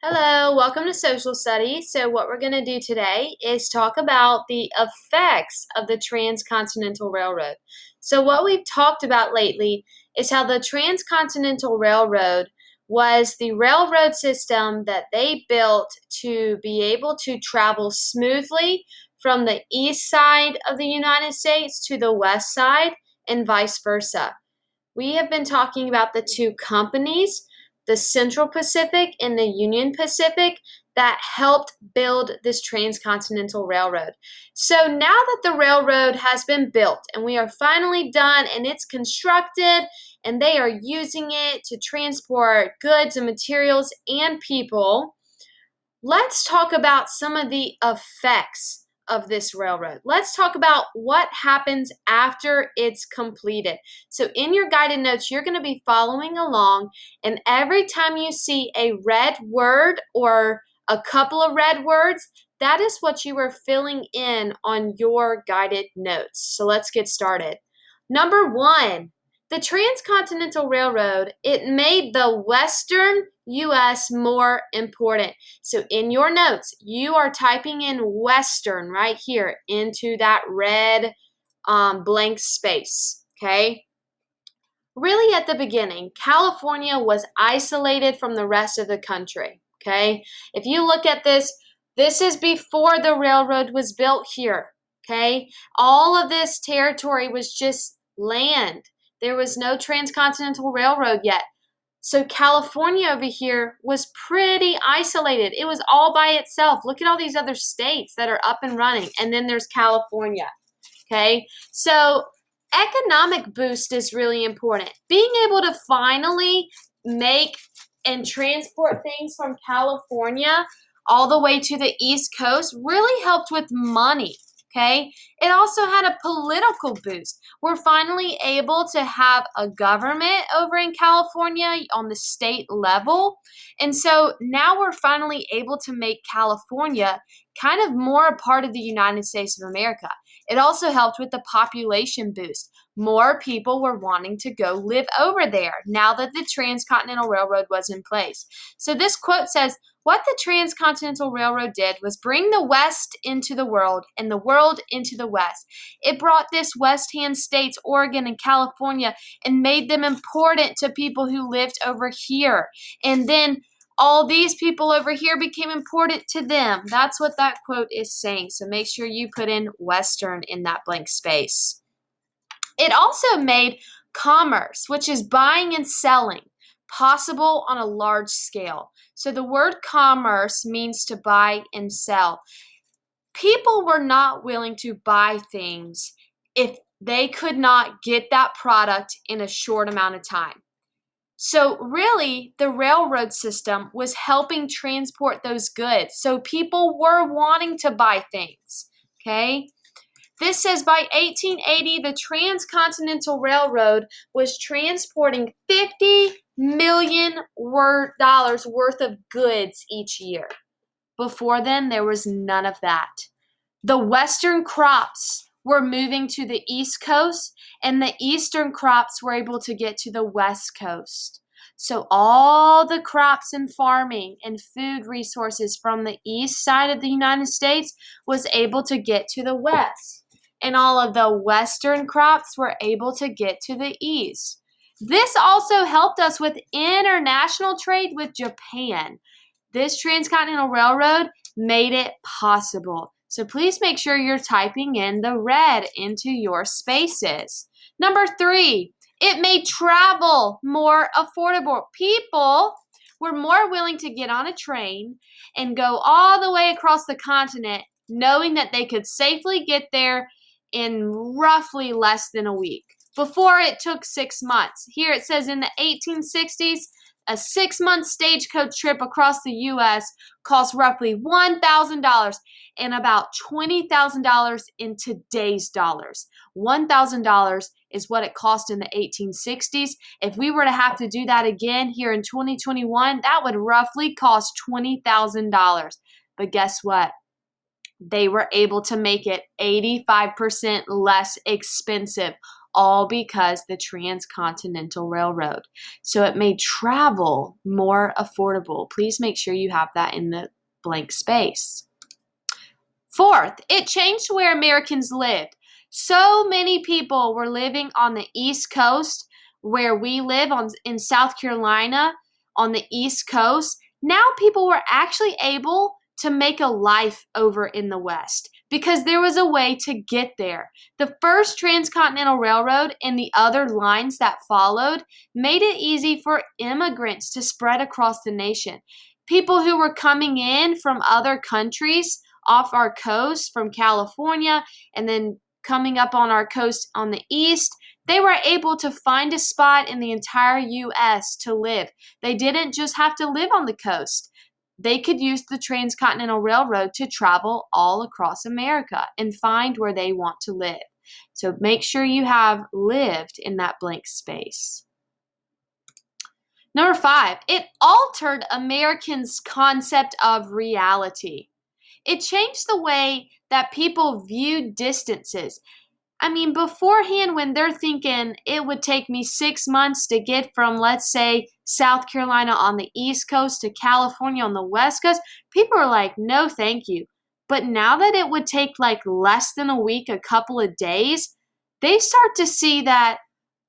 Hello, welcome to Social Studies. So what we're going to do today is talk about the effects of the Transcontinental Railroad. So what we've talked about lately is how the Transcontinental Railroad was the railroad system that they built to be able to travel smoothly from the east side of the United States to the west side and vice versa. We have been talking about the two companies, the Central Pacific and the Union Pacific, that helped build this transcontinental railroad. So now that the railroad has been built and we are finally done and it's constructed and they are using it to transport goods and materials and people, let's talk about some of the effects of this railroad. Let's talk about what happens after it's completed. So in your guided notes, you're going to be following along, and every time you see a red word or a couple of red words, that is what you are filling in on your guided notes. So let's get started. Number one, the Transcontinental Railroad, it made the Western U.S. more important. So in your notes, you are typing in Western right here into that red blank space, okay? Really at the beginning, California was isolated from the rest of the country, okay? If you look at this, this is before the railroad was built here, okay? All of this territory was just land. There was no transcontinental railroad yet. So California over here was pretty isolated. It was all by itself. Look at all these other states that are up and running. And then there's California. Okay. So economic boost is really important. Being able to finally make and transport things from California all the way to the East Coast really helped with money. Okay. It also had a political boost. We're finally able to have a government over in California on the state level. And so now we're finally able to make California kind of more a part of the United States of America. It also helped with the population boost. More people were wanting to go live over there now that the Transcontinental Railroad was in place. So this quote says, "What the Transcontinental Railroad did was bring the West into the world and the world into the West. It brought this West Hand states, Oregon and California, and made them important to people who lived over here. And then all these people over here became important to them." That's what that quote is saying. So make sure you put in Western in that blank space. It also made commerce, which is buying and selling, possible on a large scale. So the word commerce means to buy and sell. People were not willing to buy things if they could not get that product in a short amount of time. So really, the railroad system was helping transport those goods. So people were wanting to buy things, okay? This says by 1880, the Transcontinental Railroad was transporting $50 million worth of goods each year. Before then, there was none of that. The Western crops were moving to the East Coast, and the Eastern crops were able to get to the West Coast. So all the crops and farming and food resources from the east side of the United States was able to get to the West. And all of the Western crops were able to get to the East. This also helped us with international trade with Japan. This Transcontinental Railroad made it possible. So please make sure you're typing in the red into your spaces. Number 3, it made travel more affordable. People were more willing to get on a train and go all the way across the continent, knowing that they could safely get there in roughly less than a week. Before, it took 6 months. Here it says in the 1860s, a 6-month stagecoach trip across the U.S. cost roughly $1,000 and about $20,000 in today's dollars. $1,000 is what it cost in the 1860s. If we were to have to do that again here in 2021, that would roughly cost $20,000. But guess what? They were able to make it 85% less expensive. all because the Transcontinental Railroad. So it made travel more affordable. Please make sure you have that in the blank space. Fourth, it changed where Americans lived. So many people were living on the East Coast, where we live in South Carolina on the East Coast. Now people were actually able to make a life over in the West because there was a way to get there. The first Transcontinental Railroad and the other lines that followed made it easy for immigrants to spread across the nation. People who were coming in from other countries off our coast from California and then coming up on our coast on the east, they were able to find a spot in the entire U.S. to live. They didn't just have to live on the coast. They could use the Transcontinental Railroad to travel all across America and find where they want to live. So make sure you have lived in that blank space. Number 5, it altered Americans' concept of reality. It changed the way that people viewed distances. I mean, beforehand, when they're thinking it would take me 6 months to get from, let's say, South Carolina on the East Coast to California on the West Coast, people are like, no, thank you. But now that it would take like less than a week, a couple of days, they start to see that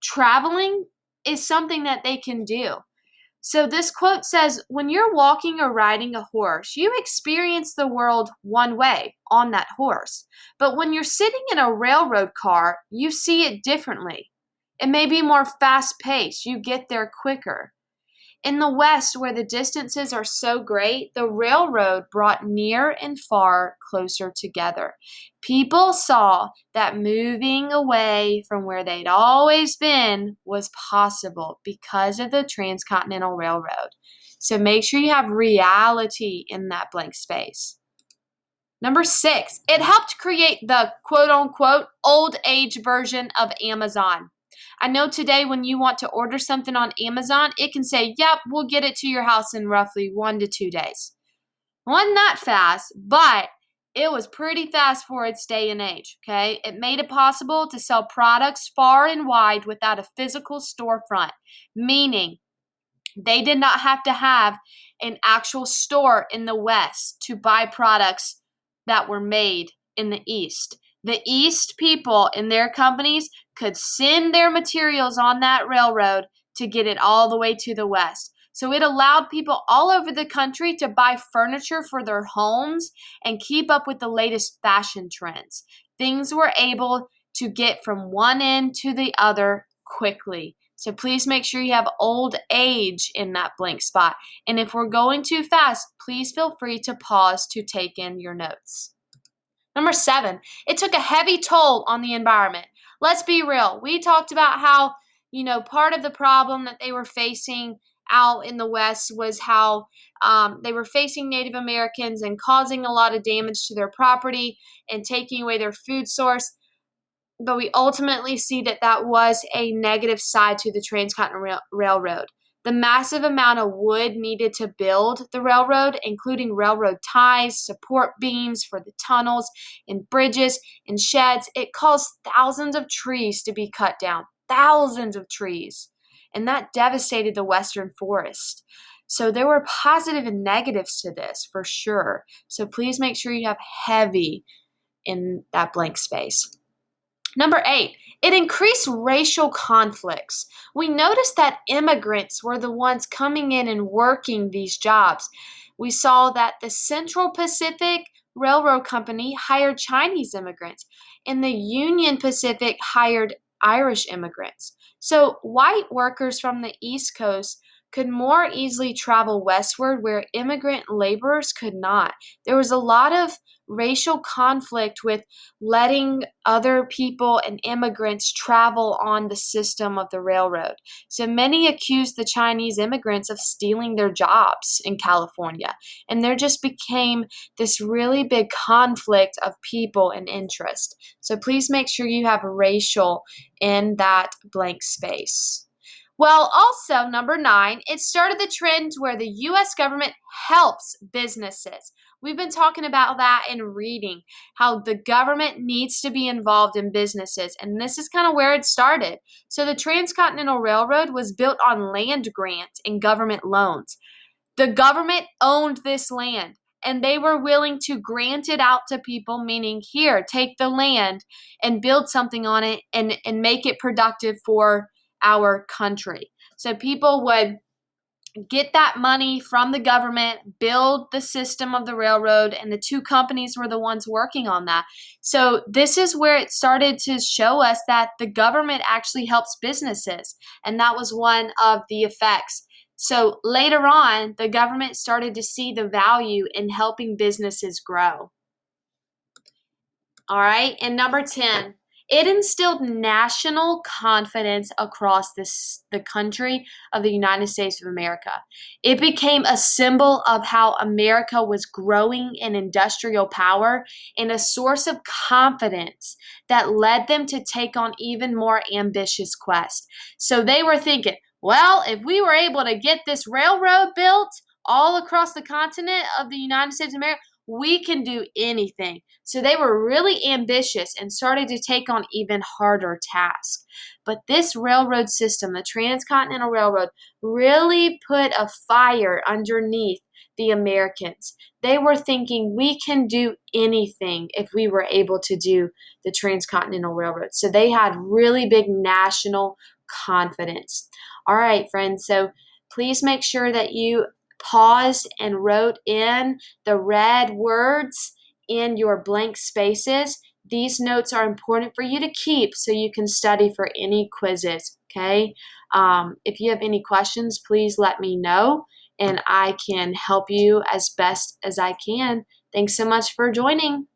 traveling is something that they can do. So this quote says, when you're walking or riding a horse, you experience the world one way on that horse. But when you're sitting in a railroad car, you see it differently. It may be more fast-paced. You get there quicker. In the West, where the distances are so great, the railroad brought near and far closer together. People saw that moving away from where they'd always been was possible because of the Transcontinental Railroad. So make sure you have reality in that blank space. Number 6, it helped create the quote-unquote old age version of Amazon. I know today when you want to order something on Amazon, it can say, yep, we'll get it to your house in roughly 1 to 2 days. Wasn't that fast, but it was pretty fast for its day and age, okay? It made it possible to sell products far and wide without a physical storefront, meaning they did not have to have an actual store in the West to buy products that were made in the East. The East people and their companies could send their materials on that railroad to get it all the way to the West. So it allowed people all over the country to buy furniture for their homes and keep up with the latest fashion trends. Things were able to get from one end to the other quickly. So please make sure you have old age in that blank spot. And if we're going too fast, please feel free to pause to take in your notes. Number 7, it took a heavy toll on the environment. Let's be real. We talked about how, part of the problem that they were facing out in the West was how they were facing Native Americans and causing a lot of damage to their property and taking away their food source. But we ultimately see that that was a negative side to the Transcontinental Railroad. The massive amount of wood needed to build the railroad, including railroad ties, support beams for the tunnels and bridges and sheds, it caused thousands of trees to be cut down, thousands of trees. And that devastated the western forest. So there were positive and negatives to this for sure. So please make sure you have heavy in that blank space. Number 8, it increased racial conflicts. We noticed that immigrants were the ones coming in and working these jobs. We saw that the Central Pacific Railroad Company hired Chinese immigrants, and the Union Pacific hired Irish immigrants. So white workers from the East Coast could more easily travel westward where immigrant laborers could not. There was a lot of racial conflict with letting other people and immigrants travel on the system of the railroad. So many accused the Chinese immigrants of stealing their jobs in California. And there just became this really big conflict of people and interest. So please make sure you have racial in that blank space. Well, also, number 9, it started the trend where the U.S. government helps businesses. We've been talking about that in reading, how the government needs to be involved in businesses, and this is kind of where it started. So the Transcontinental Railroad was built on land grants and government loans. The government owned this land and they were willing to grant it out to people, meaning, here, take the land and build something on it and make it productive for our country. So people would get that money from the government, build the system of the railroad, and the two companies were the ones working on that. So this is where it started to show us that the government actually helps businesses, and that was one of the effects. So later on, the government started to see the value in helping businesses grow. All right, and number 10, it instilled national confidence across the country of the United States of America. It became a symbol of how America was growing in industrial power and a source of confidence that led them to take on even more ambitious quests. So they were thinking, well, if we were able to get this railroad built all across the continent of the United States of America, we can do anything. So they were really ambitious and started to take on even harder tasks. But this railroad system, the Transcontinental Railroad, really put a fire underneath the Americans. They were thinking we can do anything if we were able to do the Transcontinental Railroad. So they had really big national confidence. All right, friends. So please make sure that you paused and wrote in the red words in your blank spaces. These notes are important for you to keep so you can study for any quizzes, okay? If you have any questions, please let me know, and I can help you as best as I can. Thanks so much for joining.